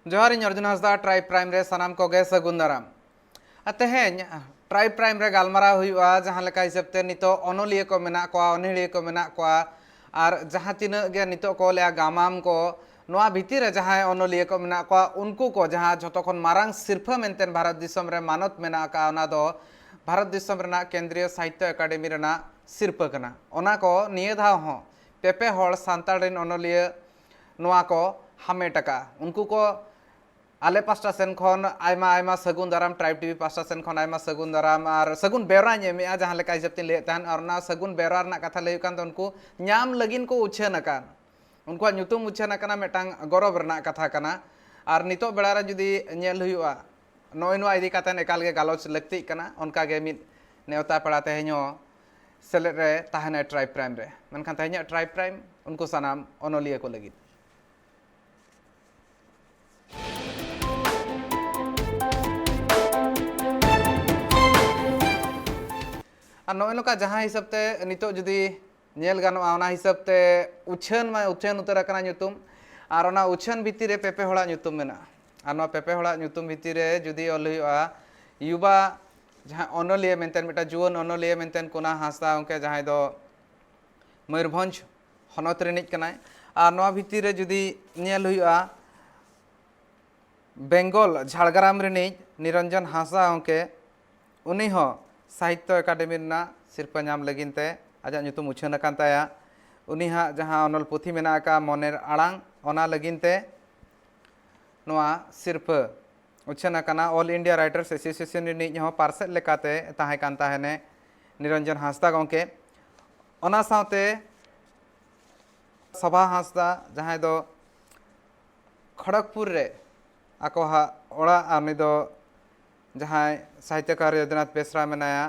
जोहार इन Arjun Hansda tribe prime रे सानाम कोगे सगुन दाराम तेहें ट्राइब प्राइम रे गालमाराव हुआ जहां लेका हिसाबते नितो अनलिया को मेना कोआ अनहिड़िया को मेना कोआ और जहां तिना गे नितो को ले गामाम को नोआ भितिर रे जहां अनलिया को मेना कोआ उनको को जहां जतो खन मारांग सिरफा मेनतेन भारत दिसम रे मानत मेना का ओना दो भारत दिसम रेना केंद्रीय साहित्य अकादमी रेना सिरफा कना ओना को निये धाव हो पेपे हड़ सांताल रेन अनलिया नोआ को हामेटका उनको को आले पास्टा सेन खन आयमा आयमा सगुन दाराम ट्राइब टीवी पास्टा सेन खन आयमा सगुन दाराम और सगुन बेरा एमेआ जहां लेका हिसाब तीन ले तहन और ना सगुन बेरा रना कथा लय कान उनको ᱧᱟᱢ लगिन को उछन अकान उनको ᱧᱩᱛᱩᱢ उछन अकाना मेटांग गौरव रना कथा कना और नितो बेड़ा रे जुदी नेल हुआ नय नोआ इदी कातन एकाल गे गालोच लक्ति कना उनका गे मिद नेवता पड़ा तेहño सेलेट रे ताहने ट्राइब प्राइम रे मेनखान तेहño ट्राइब प्राइम उनको सनाम अनलिया को लगिन नॉय नोका जहां हिसाबते नितो जुदी नेल गानोआ ओना हिसाबते उछन उतर कना ᱧᱩᱛᱩᱢ और ओना उछन भितर रे पेपे हड़ा ᱧᱩᱛᱩᱢ मेना और नोआ पेपे हड़ा ᱧᱩᱛᱩᱢ भितर रे जुदी ऑल हुआ युवा जहां अनलिया मेनतेन मेटा जुवन अनलिया मेनतेन कोना हांसदा उनके जहां दो मयूरभंज हनत रिनिज कनाय और नोआ भितर रे जुदी नेल हुआ बेंगल झाड़ग्राम रिनिज निरंजन हांसदा उनके उनी हो साहित्य अकादमी सिरपा नाम लगिनते आजा ᱧᱩᱛᱩᱢ उछन अकान ताया उनी हा जहां अनल पुथी मेना का मनेर आड़ांग ओना लगिनते नोआ सिरपा उछन अकाना ऑल इंडिया राइटर्स एसोसिएशन रिनिज हो पार्सेल लेकाते ताहे कान ताहेने निरंजन हांसदा गंके ओना साथे सभा हांसदा जहां दो खड़गपुर रे आको हा ओड़ा आनी दो जहां साहित्यकार यदुनाथ बेसरा मेनाया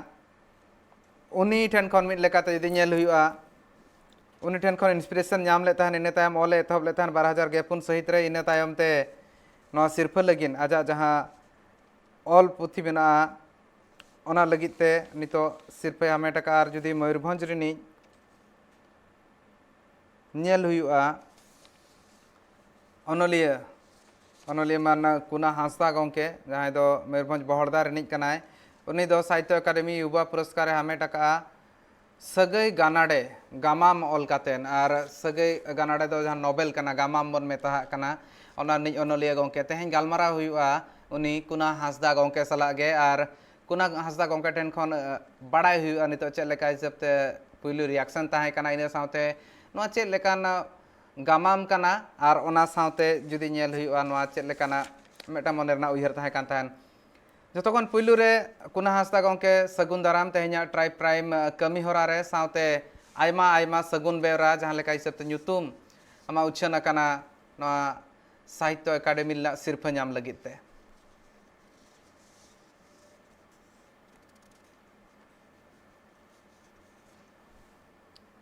उनी ठेन खन मिद लेकाते यदि नेल हुआ उनी ठेन खन इंस्पिरेशन नाम ले तहन इने तायम ओले एतहब ले तहन 2004 सहित रे इने तायम ते नोआ सिरफा लगिन आजा जहां ऑल पुथी मेना ओना लगित ते नितो सिरफा हामेटका और जुदी मयूरभंज रिनी नेल हुआ अनलिया अनलिया मान कुना हांसदा गंके जहां दो मयूरभंज बहड़दा रिनिज कनाय उनी दो साहित्य अकादमी युवा पुरस्कार हामेटका सगई गानाडे गामाम ऑल कातेन और सगई गानाडे दो जहां नोबेल कना गामाम बन मेता कना ओना निज अनलिया गंके तेहें गालमारा हुआ उनी कुना हांसदा गंके सला गे और कुना हांसदा गंके ठेन खन बड़ाय हुआ नितो चेक लेका हिसाबते पुइलु रिएक्शन ताहे कना इने साथे नोआ चेक लेकान गामाम कना और ओना साथे जुदी नेल हुआ नोआ चेक लेकाना मेटा मने रना उयहर ताहे कान ताहेन जतोखन पुइलु रे कुना हांसदा गंके सगुन दाराम तेहेña ट्राइब प्राइम कमी होरा रे साथे आयमा आयमा सगुन बेरा जहां लेका हिसाबते ᱧᱩᱛᱩᱢ आमा उछन अकाना नोआ साहित्य अकादमी ला सिरफा नाम लगिते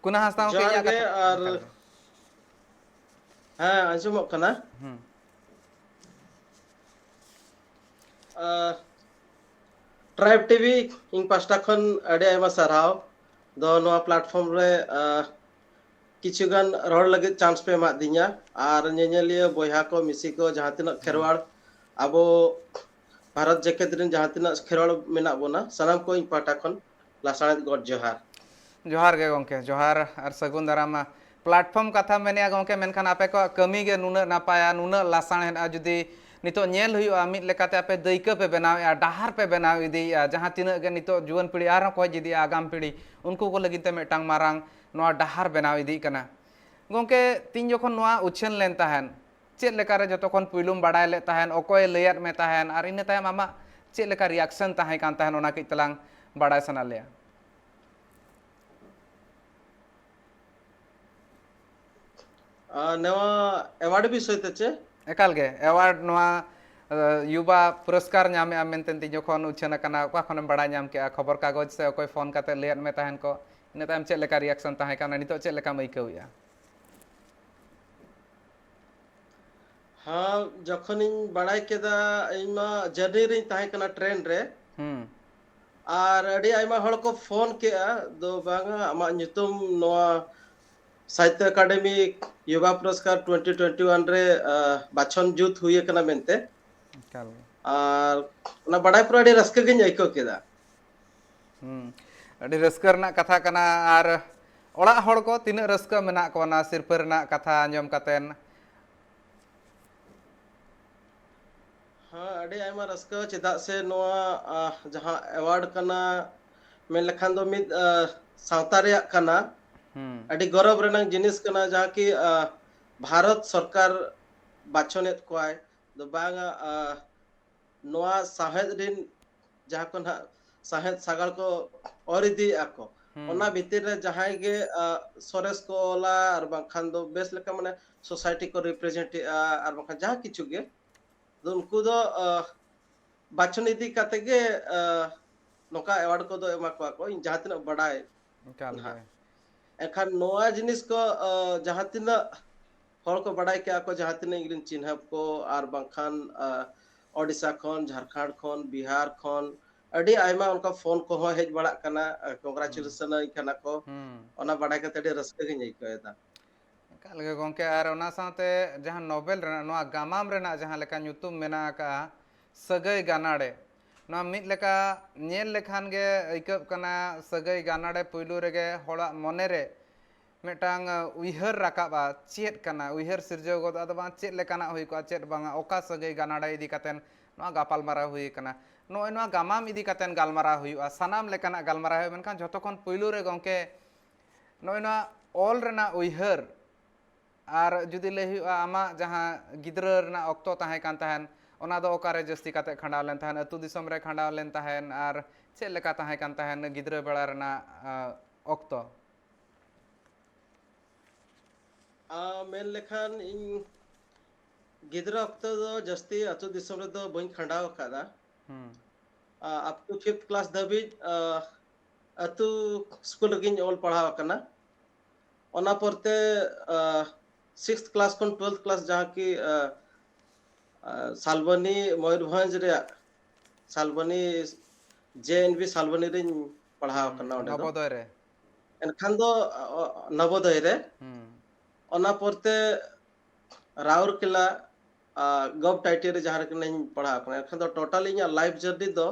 कुना हांसदा गंके और हाँ आंजुमो कना ट्राइब टीवी इन पास्टा खन अडे आयमा सरहाव दो नोआ प्लेटफॉर्म रे किछुगान रोड लगे चांस पे मा दिया और नेनेलिया बोया को मिसी को जहां तिना खेरवाड़ अबो भारत जकेत रिन जहां तिना खेरवाड़ मेना बोना सनाम को इन पाटा खन लासाणत गॉड जोहार जोहार गे गंके जोहार और सगुन दाराम प्लेटफॉर्म कथा मेनिया गंके मेनखान आपे को कमी गे नुना नापाया नुना लासाण हेना जुदी नितो नेल हुआ मिद लेकाते आपे दैका पे बनाव डाहार पे बनाव इदी जहां तिना गे नितो जुवन पीढ़ी आर को जिदी आगाम पीढ़ी उनको को लगिते मेटांग मारांग नोआ डाहार बनाव इदी कना गंके तीन जखन नोआ उछन लेन ताहन चेक लेका रे जतोखन पुइलुम बाडाय ले ताहन ओकोय लेयात में ताहन और इने तायम आमा चेक लेका रिएक्शन ताहे कान ताहन ओना कइ तलांग बाडाय सना लेया नवा अवार्ड भी सोइते चे एकाल गे अवार्ड नोआ युवा पुरस्कार नामे मेनतेन ती जखन उछन अकाना ओका खनम बाडाय नाम के खबर कागज से ओकोय फोन काते लेयात में ताहन को इने तायम चेक लेका रिएक्शन ताहे काना नितो चेक लेका मैकौया हाँ जखन इन बड़ाई केदा इमा जर्नी रे ताहे कना ट्रेन रे और अड़ी आयमा हड़ को फोन के दो बांगा आमा ᱧᱩᱛᱩᱢ नोआ साहित्य अकादमी युवा पुरस्कार 2021 रे बाछन जुत हुई कना मेनते ᱮᱠᱟᱞ ᱜᱮ और ना बड़ाई पूरा ᱟᱹᱰᱤ ᱨᱟᱹᱥᱠᱟᱹ ᱜᱤᱧ ᱟᱹᱭᱠᱟᱹᱣ ᱠᱮᱫᱟ ᱟᱹᱰᱤ ᱨᱟᱹᱥᱠᱟᱹ ᱨᱮᱱᱟᱜ ᱠᱟᱛᱷᱟ ᱠᱟᱱᱟ ᱟᱨ ᱚᱲᱟᱜ ᱦᱚᱲ ᱠᱚ ᱛᱤᱱᱟᱹᱜ ᱨᱟᱹᱥᱠᱟᱹ ᱢᱮᱱᱟᱜ ᱠᱚᱣᱟ ᱚᱱᱟ ᱥᱤᱨᱯᱟᱹ ᱨᱮᱱᱟᱜ ᱠᱟᱛᱷᱟ ᱟᱸᱡᱚᱢ ᱠᱟᱛᱮᱱ हाँ अड़ी आयमा रस्का चेदा से नोआ जहां अवार्ड कना मेन लखान दो मिद सावता रेया कना अड़ी गौरव रेनांग जिनिस कना जहां की भारत सरकार बाछनेत कोआय दो बांगा नोआ साहेद रिन जहां को ना साहेद सागाल को और इदी आको ओना भीतर रे जहां गे सोरेस को ओला और बाखान दो बेस लेका माने सोसाइटी को रिप्रेजेंट और बाखान जहां किछु गे उनको दो बाछन इदी काते गे नोका अवार्ड को दो एमा को इन जहां तना बड़ाय ᱮᱠᱟᱞ ना ᱜᱮ एखान नोआ जिनिस को जहां तना हर को बड़ाय के आको जहां तना इंग्रिन चिन्हब को और बाखान ओडिशा खन झारखंड खन बिहार खन अड़ी आयमा उनका फोन को हो हेज बड़ा कना कांग्रेचुलेशन कना को ओना बड़ाय कते अड़ी रस्का गे नइकोएदा ᱮᱠᱟᱞ ᱜᱮ ᱜᱚᱝᱠᱮ ᱟᱨ ᱚᱱᱟ ᱥᱟᱶᱛᱮ ᱡᱟᱦᱟᱸ ᱱᱳᱵᱮᱞ ᱨᱮᱱᱟᱜ ᱱᱚᱣᱟ ᱜᱟᱢᱟᱢ ᱨᱮᱱᱟᱜ ᱡᱟᱦᱟᱸ ᱞᱮᱠᱟ ᱧᱩᱛᱩᱢ ᱢᱮᱱᱟᱜ ᱟᱠᱟᱜᱼᱟ ᱥᱟᱹᱜᱟᱹᱭ ᱜᱟᱱᱟᱲᱮ ᱱᱚᱣᱟ ᱢᱤᱫ ᱞᱮᱠᱟ ᱧᱮᱞ ᱞᱮᱠᱷᱟᱱ ᱜᱮ ᱟᱹᱭᱠᱟᱹᱜ ᱠᱟᱱᱟ ᱥᱟᱹᱜᱟᱹᱭ ᱜᱟᱱᱟᱲᱮ ᱯᱩᱭᱞᱩ ᱨᱮᱜᱮ ᱦᱚᱲᱟᱜ ᱢᱚᱱᱮᱨᱮ ᱢᱤᱫᱴᱟᱝ ᱩᱭᱦᱟᱹᱨ ᱨᱟᱠᱟᱵᱼᱟ ᱪᱮᱫ ᱠᱟᱱᱟ ᱩᱭᱦᱟᱹᱨ ᱥᱤᱨᱡᱟᱹᱣ ᱜᱚᱫᱚᱜᱼᱟ ᱟᱫᱚ ᱵᱟᱝ ᱪᱮᱫ ᱞᱮᱠᱟᱱᱟᱜ ᱦᱩᱭ ᱠᱚᱜᱼᱟ ᱪᱮᱫ ᱵᱟᱝᱟ ᱚᱠᱟ ᱥᱟᱹᱜᱟᱹᱭ ᱜᱟᱱᱟᱲᱮ ᱤᱫᱤ ᱠᱟᱛᱮᱱ ᱱᱚᱣᱟ ᱜᱟᱯᱟᱞᱢᱟᱨᱟᱣ ᱦᱩᱭ ᱟᱠᱟᱱᱟ ᱱᱚᱜᱼᱚᱭ ᱱᱚᱣᱟ ᱜᱟᱢᱟᱢ ᱤᱫᱤ ᱠᱟᱛᱮᱱ ᱜᱟᱞᱢᱟᱨᱟᱣ ᱦᱩᱭᱩᱜᱼᱟ ᱥᱟᱱᱟᱢ ᱞᱮᱠᱟᱱᱟᱜ ᱜᱟᱞᱢᱟᱨᱟᱣ ᱦᱩᱭᱩᱜᱼᱟ ᱢᱮᱱᱠᱷᱟन ᱡᱷᱚᱛᱚ ᱠᱷᱚᱱ ᱯᱩᱭᱞᱩ ᱨᱮ ᱜᱚᱝᱠᱮ ᱱᱚᱜᱼᱚᱭ ᱱᱚᱣᱟ ᱚᱞ ᱨᱮᱱᱟᱜ ᱩᱭᱦᱟᱹᱨ আর যদি ᱞᱟᱹᱭ ᱦᱩᱭᱩᱜᱼᱟ ᱟᱢᱟᱜ ᱡᱟᱦᱟᱸ ᱜᱤᱫᱽᱨᱟᱹ ᱨᱮᱱᱟᱜ ᱚᱠᱛᱚ ᱛᱟᱦᱮᱸ ᱠᱟᱱ ᱛᱟᱦᱮᱱ ᱚᱱᱟ ᱫᱚ ᱚᱠᱟᱨᱮ ᱡᱟᱹᱥᱛᱤ ᱠᱟᱛᱮ ᱠᱷᱟᱸᱰᱟᱣ ᱞᱮᱱ ᱛᱟᱦᱮᱱ ᱟᱹᱛᱩ ᱫᱤᱥᱚᱢ ᱨᱮ ᱠᱷᱟᱸᱰᱟᱣ ᱞᱮᱱ ᱛᱟᱦᱮᱱ ᱟᱨ ᱪᱮᱫ ᱞᱮᱠᱟ ᱛᱟᱦᱮᱸ ᱠᱟᱱ ᱛᱟᱦᱮᱱ ᱜᱤᱫᱽᱨᱟᱹ ᱵᱮᱲᱟ ᱨᱮᱱᱟᱜ ᱚᱠᱛᱚ मेन लेखान इन गिद्रा अक्तो दो जस्ती अतु दिसम रे दो बइन खंडाव कादा अप टू 5th क्लास दबी अतु स्कूल गिन ऑल पढ़ाव कना ओना परते 6th क्लास कोन 12th क्लास जहां की सालबनी मयूरभंज रे सालबनी जेएनबी सालबनी रे पढ़ाव कना ओडे दो नवोदय रे एनखान दो नवोदय रे ओना परते राउरकेला गव टाइटे रे जहां रे पढ़ा कना एखन दो टोटल इन लाइफ जर्नी दो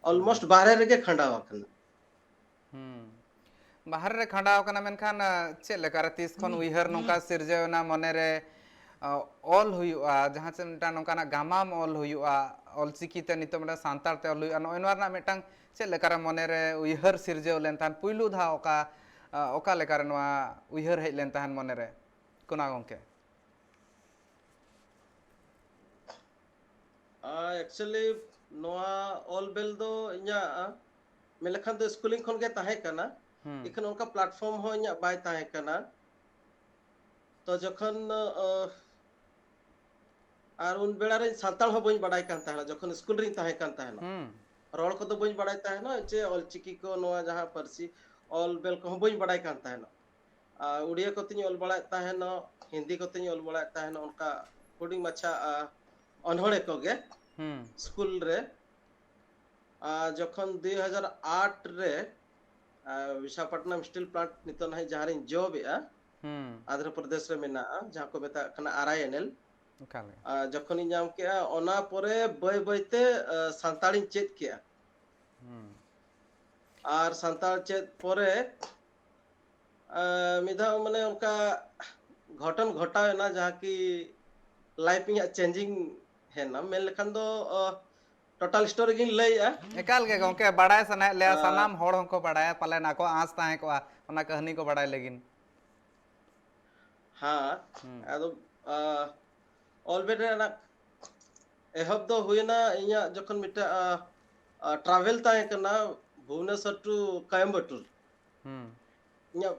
ऑलमोस्ट बाहर रे खंडाव कना बाहर रे खंडाव कना मेनखान चेक लेका रे तीस खन उइहर नोंका सिरजेवना मने रे ऑल हुयुआ जहां से मिटा नोंकाना गामाम ऑल हुयुआ ऑलचिकी ते नितो मिटा सांतार ते ऑल हुयुआ नोय नोरना मिटांग चेक लेका रे मने रे उइहर सिरजेव लेन तान पुइलु धा ओका लेका रे नोआ उइहर हेज लेन तान मने रे कोना गंके एक्चुअली नोआ ऑल बेल दो इnya मेलखान दो स्कूलिंग खन के ताहे कना इखन उनका प्लेटफॉर्म हो इnya बाय ताहे कना तो जखन आर उन बेड़ा रे सांताल हो बइन बडाय कान ताहला जखन स्कूल रे ताहे कान ताहला रोड को तो बइन बडाय ताहला जे ऑलचिकी को नोआ जहां परसी ऑल बेल को बइन बडाय कान ताहला उड़िया को तिनी ऑल बडाय ताहना हिंदी को तिनी ऑल बडाय ताहना उनका कोडिंग मच्छा अनहड़े को गे स्कूल रे जखन 2008 रे विशाखापट्टनम स्टील प्लांट नितो नहीं जहां रे जॉब या आंध्र प्रदेश रे मेना जहां को मेता कना आरआईएनएल जखन इन नाम के ओना परे बय बयते सांताली चेत के और सांताल चेत परे मिधा माने उनका घटन घटावे ना जहां की लाइफ इन चेंजिंग है ना मेन लेखन दो टोटल स्टोरी गिन लैया एकाल के गंके बड़ाय सना ले सनाम होड़ को बड़ाय पाले ना को आस ताहे को ओना कहानी को बड़ाय लेगिन हां अदो ऑलरेडी ना एहब दो हुइना इया जखन मिटा ट्रैवल ताहे कना भुवनेश्वर टू कोयम्बटूर इया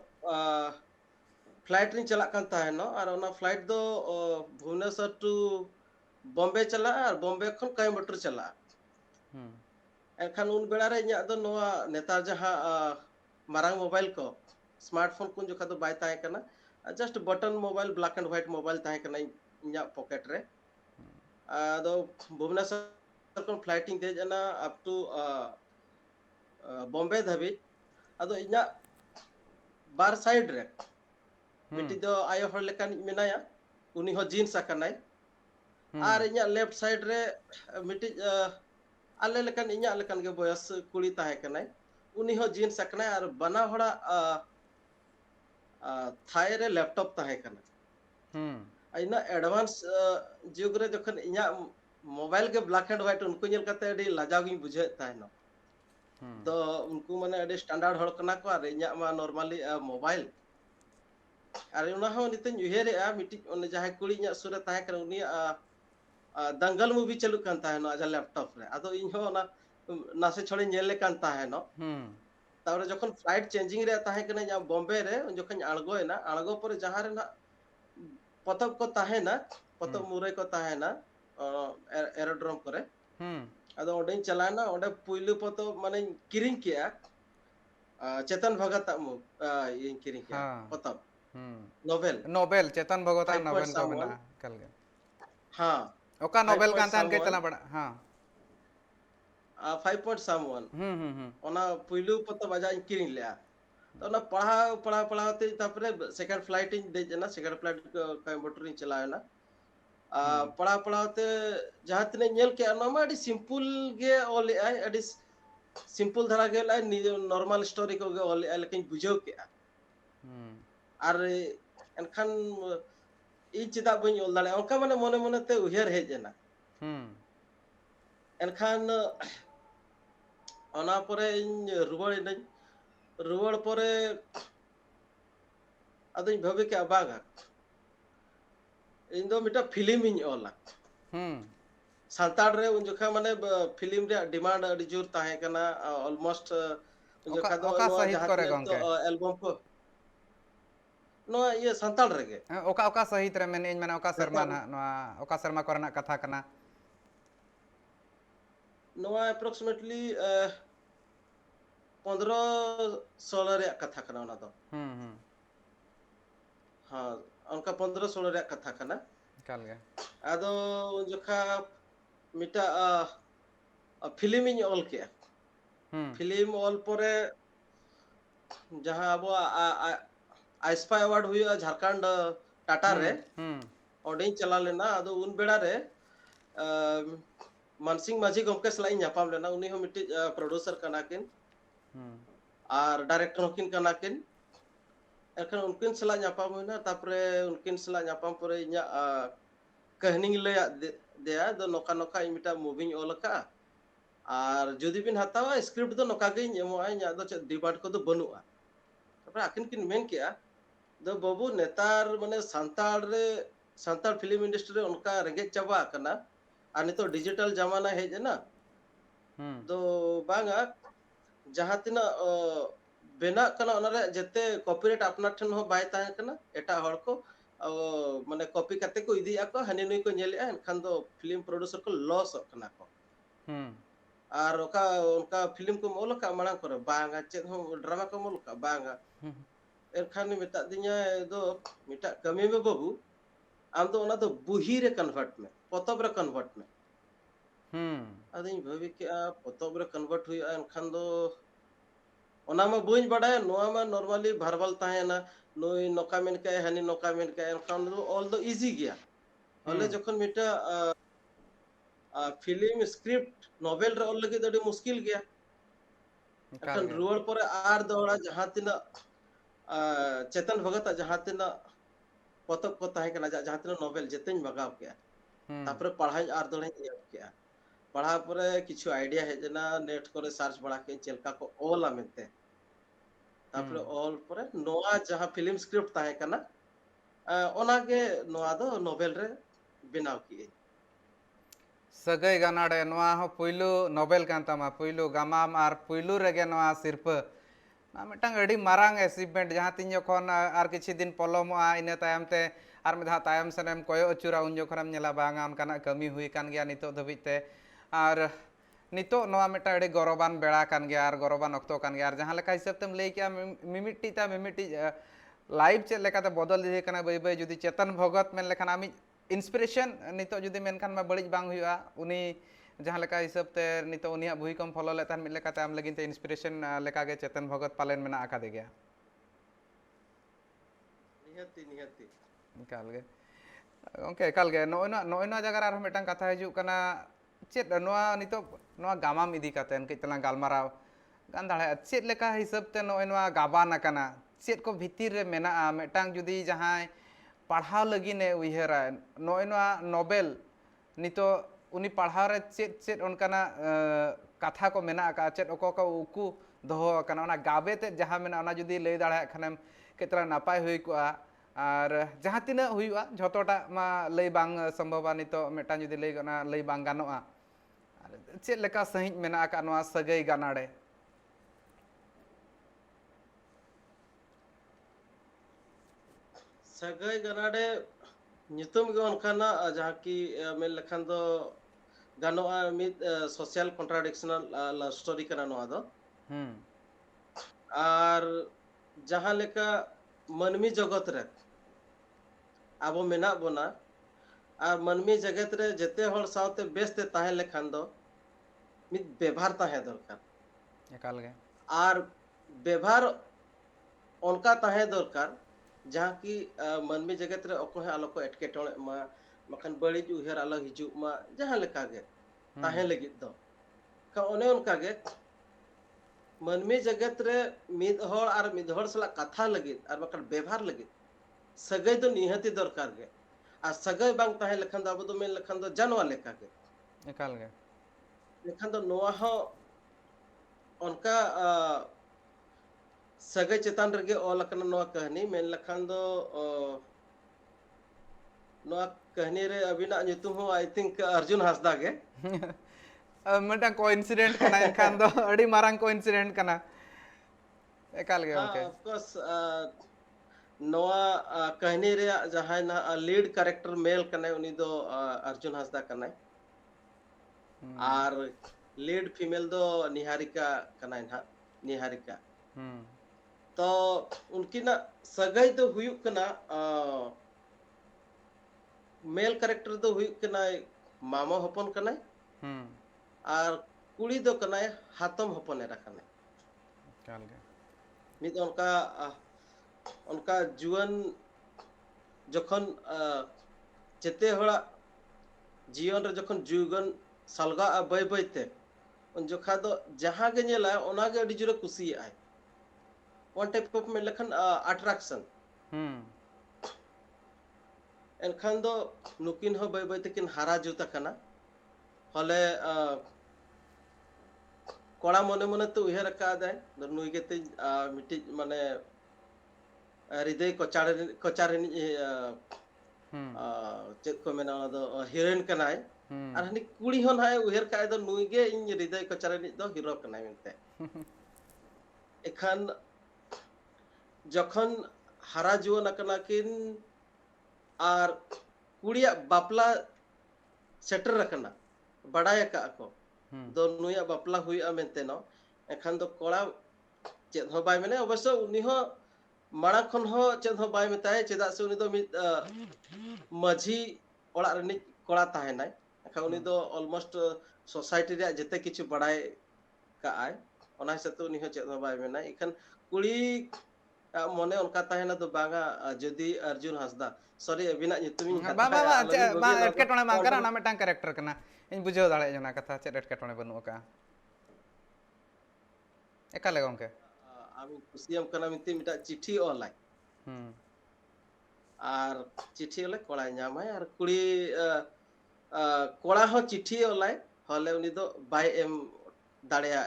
फ्लाइट रे चला कान ताहे न और ओना फ्लाइट दो भुवनेश्वर टू बॉम्बे चला और बॉम्बे खन कोयम्बटूर चला एखान उन बेड़ा रे इया दो नोआ नेतार जहां मारांग मोबाइल को स्मार्टफोन कुन जोखा दो बाय ताहे कना just button mobile black and white mobile ताहे कना इया पॉकेट रे दो भुवनेश्वर खन फ्लाइटिंग दे जना अप टू बॉम्बे धाबी अदो इया बार साइड रे मिट्टी दो आयो हर लेकान मेनाया उनी हो जीन्स आकनाय आर इnya लेफ्ट साइड रे मिट्टी आले लेकान इnya लेकान के बयस कुड़ी ताहे कनाय उनी हो जीन्स आकनाय आर बना हड़ा थाय रे लैपटॉप ताहे कना इन एडवांस जुग रे जखन इnya मोबाइल के ब्लैक एंड व्हाइट उनको नेल कते अडी लाजाव गिन बुझे ताहेनो दो उनको माने अडी स्टैंडर्ड हड़ कना को आर इnya मा नॉर्मली मोबाइल आर उना हो नितिन उहेरे आ मिट्टी ओने जहां कुड़ी इnya सुरे ताहे कना उनी दंगल मूवी चलु कान ताहेनो आजा लैपटॉप रे आदो इन हो ना नासे छोड़े नेले कान ताहेनो तावरे जखन फ्लाइट चेंजिंग रे ताहे कना या बॉम्बे रे जखन आळगोयना आळगो पर जहां रे ना पतब को ताहेना पतब मुरे को ताहेना एरोड्रोम करे आदो ओडेन चलाना ओडे पुइलु पतब माने किरिंग किया चेतन भगत मु इन किरिंग किया पतब novel Nobel Chetan Bhagat Nobel को मेना कल गे हां ओका नोबेल कान तान के चला बड़ा हां 5 point someone ओना पुइलु पतब आजा इन किरिंग लिया तो ना पढ़ा ते तापरे सेकंड फ्लाइट इन दे जना सेकंड फ्लाइट कोयम्बटूर इन चलाया ना पढ़ा ते जहां तने नेल के ना अडी सिंपल गे ओले आय अडी सिंपल धरा गे ला नॉर्मल स्टोरी को गे ओले लेकिन बुझो के आर एनखान इ चिदा बኝ ओल दाले ओका माने मने मने ते उहेर हेज ना एनखान ओना परे इन रुवाड़ परे अदो भावे के बागा इन दो मिटा फिल्म इन ओला सानताड़ रे उन जोखा माने फिल्म रे डिमांड अडी जोर ताहे कना ऑलमोस्ट उन जोखा दो एल्बम को नो ये सानताड़ रे गे ओका सहित रे मेन इन माने ओका शर्मा ना ओका शर्मा करना कथा कना नो अप्रोक्सीमेटली 15-16 रे कथा कना ओना दो हाँ उनका 15-16 रे कथा कना कल गे आदो जोखा मिटा फिल्म इन ऑल के फिल्म ऑल परे जहां अब आइस्पा अवार्ड हुआ झारखंड टाटा रे ओडे चला लेना आदो उन बेड़ा रे मानसिंह माझी गमके सलाई ᱧᱟᱯᱟᱢ लेना उनी हो मिट्टी प्रोड्यूसर कना किन और डायरेक्टर होकिन कना किन एखन उनकिन सला ᱧᱟᱯᱟᱢ होइना तापरे उनकिन सला ᱧᱟᱯᱟᱢ परे इኛ कहानी लया देया दो नोका नोका मिटा मूवी ऑल का और जदि बिन हतावा स्क्रिप्ट दो नोका गे एमोआ इኛ दो चे डिमांड को दो बनुआ तापरे आकिन किन मेन किया दो बाबू नेतार माने सांताड़ फिल्म इंडस्ट्री रे उनका रेंगे चाबा कना और नितो डिजिटल जमाना है ना तो बांगा जहां तिना बेना कना ओनारे जते कॉपीराइट अपना ठन हो बाय ताहे कना एटा हड़ को माने कॉपी करते को इदी आको हनी नुई को नेले एनखान दो फिल्म प्रोड्यूसर को लॉस कना को और ओका उनका फिल्म को मोल का मांग करे बांगा चेत हो ड्रामा को मोल का बांगा एनखान मेता दिया दो मिटा कमी में बाबू आम तो ओना तो बुही रे कन्वर्ट में पतब रे कन्वर्ट में अदिन भाबी के पतब रे कन्वर्ट हुई एनखान दो ओना मा बुझ बड़ा नोआ मा नॉर्मली भरबल ताहेना नोई नोका मेन के हनी नोका मेन के एनखान दो ऑल द इजी गया ओले जखन मिटा फिल्म स्क्रिप्ट नोवेल रे ऑल लगे दडी मुश्किल गया एखन रुवाड़ पर आर दौड़ा जहां तिना चेतन भगत जहां तिना पतब को ताहे कना जहां तिना नोवेल जतेन मगाव के तापरे पढ़ाई आर दौड़े के पढ़ा पर किछु आइडिया है जना नेट करे सर्च बड़ा के चलका को ऑल आमेते तापरे ऑल पर नोआ जहां फिल्म स्क्रिप्ट ताहे कना ओना के नोआ दो नोवेल रे बनाव किए सगई गानाडे नोआ हो पुइलु नोवेल कान तमा पुइलु गामाम आर पुइलु रेगे नोआ सिरप ना मिटांग अडी मारांग अचीवमेंट जहां तीन जखन आर किछि दिन पलमोआ इने तायम ते आर मिधा तायम सेनेम कोयो अचुरा उन जखनम नेला बांगा अनकाना कमी हुई कान गया नितो धबिते और नितो नोआ मिटा अडी गौरवान बेड़ा कान गया और गौरवान अक्तो कान गया और जहां लेका हिसाब तेम लई किया मिमिटी लाइव चेक लेकाते बदल दी काना बई बई जुदी चेतन भगत मेन लेखान आमी इंस्पिरेशन नितो जुदी मेनखान मा बड़िज बांग हुआ उनी जहां लेका हिसाब ते नितो उनिया भूमिकम फॉलो लेता मिल लेकाते आम लगिन ते इंस्पिरेशन लेका गे चेतन भगत पालन मेना आका दे गया निहती एकाल गे ओके एकाल गे नोना जगह आर मिटन कथा हिजुग कना चेत नोआ नितो नोआ गामाम इदी कातेन कई तलांग गालमाराव गान दाड़े चेत लेका हिसाब ते नोआ गाबान अकना चेत को भितिर रे मेना मिटांग जुदी जहां पढ़ाव लगिने उयहरा नोआ नोबेल नितो उनी पढ़ाव रे चेत चेत उनकाना कथा को मेना का चेत ओको को उकू दोहो कना ओना गाबे ते जहां मेना ओना जुदी लई दाड़े खनम केतला नापाय हुई कुआ और जहां तिना हुआ झोतोटा मा लई बांग संभवा नितो मिटांग जुदी लई गना लई बांग गानोआ चेत लेका सही मेना का नोआ सगई गानाड़े सगाई गनाडे नितुम गे उनकाना जहाँ की मेल लखन दो गानोआ मिद सोशल कॉन्ट्राडिक्शनल लव स्टोरी कना नोआ दो और जहाँ लेका मनमी जगत रे आबो मेना बोना और मनमी जगत रे जते हर सावते बेस्ते ताहे लेखान दो मिद व्यवहार ताहे दरकार एकाल गे और व्यवहार उनका ताहे दरकार जहाँ की मनमी जगत रे अको है आलो को एटकेटोणे मा मखन बड़ी उहर आलो हिजु मा जहाँ लेका गे ताहे लगित दो का ओने उनका गे मनमी जगत रे मिद हर और मिद हर सला कथा लगित और मखन व्यवहार लगित सगई दो निहती दरकार गे आ सगई बांग ताहे लखन दो अब दो मेन लखन दो जानवा लेका गे एकाल गे लेखन दो नोआ हो उनका सगई चेतान रगे ऑल अकना नोआ कहानी मेन लखन दो नोआ कहानी रे अबिना nyutum हो आई थिंक अर्जुन हासदा गे मिटन कोइंसिडेंट कना एखान दो अड़ी मारंग कोइंसिडेंट कना एकाल गे ओके ऑफ कोर्स नोआ कहानी रे जहां ना लीड कैरेक्टर मेल कने उनी दो अर्जुन हासदा कने और लीड फीमेल दो निहारिका कना ना निहारिका तो उनकी ना सगाई दो हुयुक कना मेल कैरेक्टर दो हुयुक कना मामा हपन कना और कुड़ी दो कना हातम हपन एरा कना काल गे मिद उनका जुआन जखन जेते हड़ा जीवन रे जखन जुगन सलगा बय बयते उन जोखा दो जहां गे नेला ओना गे अडी जुरे कुसी आय वन टाइप ऑफ में लखन अट्रैक्शन एनखान दो नुकिन हो बय बय तकिन हारा जुता कना हले कोड़ा मने मने तो उहेर का दे नुई गेते मिटि माने हृदय कोचार चेक को मेना दो हीरोइन कनाय और हनी कुड़ी हन हाय उहेर का दो नुई गे इन हृदय कोचार दो हीरो कनाय मेनते एखान जखन हारा जुआन अकना किन और कुड़िया बापला सेटर रखना बड़ाय का को दो नुया बापला हुई मेनते नो एखान दो कोड़ा चेद हो बाय मेने अवश्य उनी हो माड़ा खन हो चेद हो बाय मेताय चेदा से उनी दो मिद माझी ओड़ा रनि कोड़ा ताहे नाय एखा उनी दो ऑलमोस्ट सोसाइटी रे जते किछु बड़ाय का आय ओना हिसाबते उनी हो चेद हो बाय मेना एखान कुड़ी मने उनका ताहेना दो बांगा जदि अर्जुन हासदा सॉरी अबिना nyutum बा बा बा एटकेटोणे मा करा ना मिटांग कैरेक्टर कना इन बुझाव दाड़े जना कथा चेद एटकेटोणे बनु का एका ले गमके आमी कुसियम कना मिति मिटा चिट्ठी ऑलाय और चिट्ठी ऑलाय कोड़ा ᱧᱟᱢᱟᱭ और कुड़ी कोड़ा हो चिट्ठी ऑलाय हले उनी दो बाय एम दाड़ेया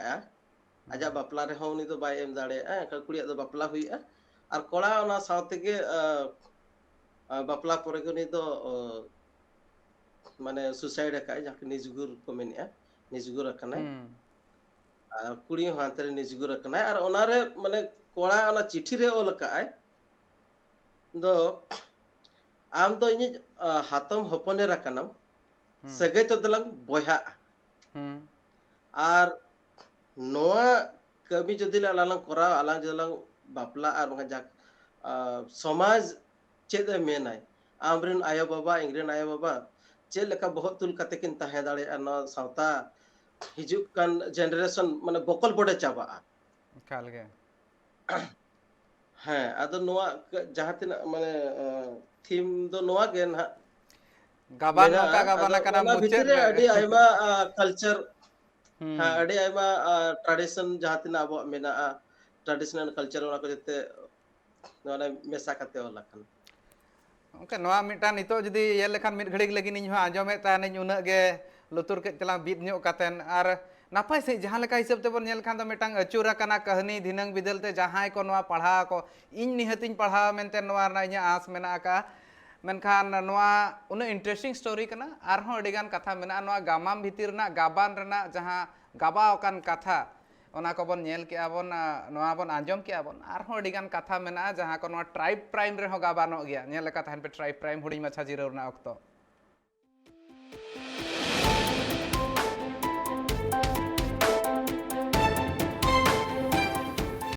आजा बापला रे हो उनी दो बाय एम दाड़ेया कुड़िया दो बापला हुईआ और कोड़ा ओना सावते गे बापला परे गे उनी दो माने सुसाइड का जाके निजगुर को मेनिया निजगुर कना कुड़ी हाथ रे निजगुर कना और ओना रे माने कोड़ा ओना चिट्ठी रे ओल काय दो आम दो इन हातम हपने रकनम सगे तो दलंग बोया और नोआ कभी जदि लाlang कोरा आलांग जदलंग बापला और बंगा जाक समाज चेद मेनाय आमरिन आयो बाबा इंग्रेन आयो बाबा चेद लेका बहुत तुल कते किन ताहे दाड़े न सावता हिजुक कान जनरेशन माने बकल बड़े चाबा काल गे ᱦᱮᱸ ᱟᱫᱚ ᱱᱚᱣᱟ ᱡᱟᱦᱟᱸ ᱛᱤᱱᱟᱹᱜ ᱢᱟᱱᱮ ᱛᱷᱤᱢ ᱫᱚ ᱱᱚᱣᱟ ᱜᱮ ᱱᱟᱦᱟᱜ ᱜᱟᱵᱟᱱ ᱱᱚᱝᱠᱟ ᱢᱮᱱᱟᱜᱼᱟ ᱜᱟᱵᱟᱱ ᱟᱫᱚ ᱟᱠᱟᱱᱟ ᱚᱱᱟ ᱵᱷᱤᱛᱨᱤ ᱢᱩᱪᱟᱹᱫ ᱨᱮ ᱨᱮ ᱟᱹᱰᱤ ᱟᱭᱢᱟ ᱠᱟᱞᱪᱟᱨ ᱦᱮᱸ ᱦᱩᱸ ᱟᱹᱰᱤ ᱟᱭᱢᱟ ᱴᱨᱟᱰᱤᱥᱚᱱ ᱡᱟᱦᱟᱸ ᱛᱤᱱᱟᱹᱜ ᱟᱵᱚᱣᱟᱜ ᱢᱮᱱᱟᱜᱼᱟ ᱴᱨᱟᱰᱤᱥᱚনাᱞ ᱠᱟᱞᱪᱟᱨ ᱚᱱᱟ ᱠᱚ ᱡᱟᱛᱮ ᱱᱚᱰᱮ ᱢᱮᱥᱟ ᱠᱟᱛᱮ ᱚᱞ ᱟᱠᱟᱱᱟ ᱜᱚᱝᱠᱮ ᱱᱚᱣᱟ ᱢᱤᱫᱴᱟᱝ ᱱᱤᱛᱚᱜ ᱡᱩᱫᱤ ᱧᱮᱞ ᱞᱮᱠᱷᱟᱱ ᱢᱤᱫ ᱜᱷᱟᱹᱲᱤᱡ ᱞᱟᱹᱜᱤᱫ ᱤᱧ ᱦᱚᱸ ᱟᱸᱡᱚᱢᱮᱫ ᱛᱟᱦᱮᱱᱤᱧ ᱩᱱᱟᱹᱜ ᱜᱮ ᱞᱩᱛᱩᱨ ᱠᱟᱹᱡ ᱪᱟᱞᱟᱝ ᱵᱤᱫ ᱧᱚᱜ ᱠᱟᱛᱮᱱ ᱟᱨ ᱱᱟᱯᱟᱭ ᱥᱟᱺᱦᱤᱡ ᱡᱟᱦᱟᱸ ᱞᱮᱠᱟ ᱦᱤᱥᱟᱹᱵ ᱛᱮᱵᱚᱱ ᱧᱮᱞ ᱠᱷᱟᱱ ᱫᱚ ᱢᱤᱫᱴᱟᱝ ᱟᱹᱪᱩᱨ ᱟᱠᱟᱱᱟ ᱠᱟᱹᱦᱱᱤ ᱫᱷᱤᱱᱟᱹᱝ ᱵᱤᱫᱟᱹᱞ ᱛᱮ ᱡᱟᱦᱟᱸᱭ ᱠᱚ ᱱᱚᱣᱟ ᱯᱟᱲᱦᱟᱣ ᱟᱠᱚ ᱤᱧ ᱱᱤᱦᱟᱹᱛᱤᱧ ᱯᱟᱲᱦᱟᱣᱟ ᱢᱮᱱᱛᱮ ᱱᱚᱣᱟ ᱨᱮᱱᱟᱜ ᱤᱧᱟᱹᱜ ᱟᱸᱥ ᱢᱮᱱᱟᱜ ᱟᱠᱟᱜᱼᱟ ᱢᱮᱱᱠᱷᱟᱱ ᱱᱚᱣᱟ ᱩᱱᱟᱹᱜ ᱤᱱᱴᱟᱨᱮᱥᱴᱤᱝ ᱥᱴᱳᱨᱤ ᱠᱟᱱᱟ ᱟᱨᱦᱚᱸ ᱟᱹᱰᱤᱜᱟᱱ ᱠᱟᱛᱷᱟ ᱢᱮᱱᱟᱜᱼᱟ ᱱᱚᱣᱟ ᱜᱟᱢᱟᱢ ᱵᱷᱤᱛᱤᱨ ᱨᱮᱱᱟᱜ ᱜᱟᱵᱟᱱ ᱨᱮᱱᱟᱜ ᱡᱟᱦᱟᱸ ᱜᱟᱵᱟᱣ ᱟᱠᱟᱱ ᱠᱟᱛᱷᱟ ᱚᱱᱟ ᱠᱚᱵᱚᱱ ᱧᱮᱞ ᱠᱮᱜᱼᱟ ᱵᱚᱱ ᱱᱚᱣᱟ ᱵᱚᱱ ᱟᱸᱡᱚᱢ ᱠᱮᱜᱼᱟ ᱵᱚᱱ ᱟᱨᱦᱚᱸ ᱟᱹᱰᱤᱜᱟᱱ ᱠᱟᱛᱷᱟ ᱢᱮᱱᱟᱜᱼᱟ ᱡᱟᱦᱟᱸ ᱠᱚ ᱱᱚᱣᱟ ᱴᱨᱟᱭᱤᱵ ᱯᱨᱟᱭᱤᱢ ᱨᱮᱦᱚᱸ ᱜᱟᱵᱟᱱᱚᱜ ᱜᱮᱭᱟ ᱧᱮᱞ ᱞᱮᱠᱟ ᱛᱟᱦᱮᱱ ᱯᱮ ᱴᱨᱟᱭᱤᱵ ᱯᱨᱟᱭᱤᱢ ᱦᱩᱰᱤᱧ ᱢᱟᱪᱷᱟ ᱡᱤᱨᱟᱹᱣ ᱨᱮᱱᱟᱜ ᱚᱠᱛᱚ